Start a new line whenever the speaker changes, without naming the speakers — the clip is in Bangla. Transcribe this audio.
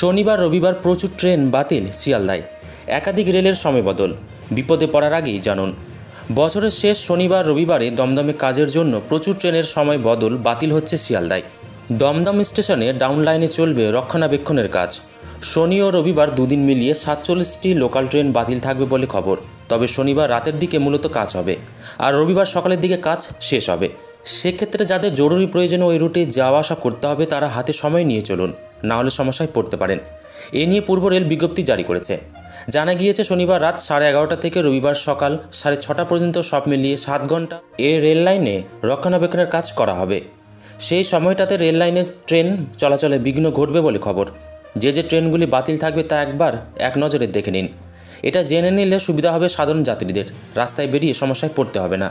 শনিবার রবিবার প্রচুর ট্রেন বাতিল শিয়ালদায়। একাধিক রেলের সময় বদল। বিপদে পড়ার আগেই জানুন। বছরের শেষ শনিবার রবিবারে দমদমে কাজের জন্য প্রচুর ট্রেনের সময় বদল বাতিল হচ্ছে শিয়ালদায়। দমদম স্টেশনে ডাউন লাইনে চলবে রক্ষণাবেক্ষণের কাজ। শনি ও রবিবার দুদিন মিলিয়ে 47টি লোকাল ট্রেন বাতিল থাকবে বলে খবর। তবে শনিবার রাতের দিকে মূলত কাজ হবে, আর রবিবার সকালের দিকে কাজ শেষ হবে। সেক্ষেত্রে যাদের জরুরি প্রয়োজনে ওই রুটে যাওয়া আসা করতে হবে তারা হাতে সময় নিয়ে চলুন, না হলে সমস্যায় পড়তে পারেন। এ নিয়ে পূর্ব রেল বিজ্ঞপ্তি জারি করেছে। জানা গিয়েছে শনিবার রাত 11:30 থেকে রবিবার সকাল 6:30 পর্যন্ত সব মিলিয়ে 7 ঘন্টা এ রেল লাইনে রক্ষণাবেক্ষণের কাজ করা হবে। সেই সময়টাতে রেল লাইনে ট্রেন চলাচলে বিঘ্ন ঘটবে বলে খবর। যে ট্রেনগুলি বাতিল থাকবে তা একবার এক নজরে দেখে নিন। এটা জেনে নিলে সুবিধা হবে সাধারণ যাত্রীদের। রাস্তায় বেরিয়ে সমস্যায় পড়তে হবে না।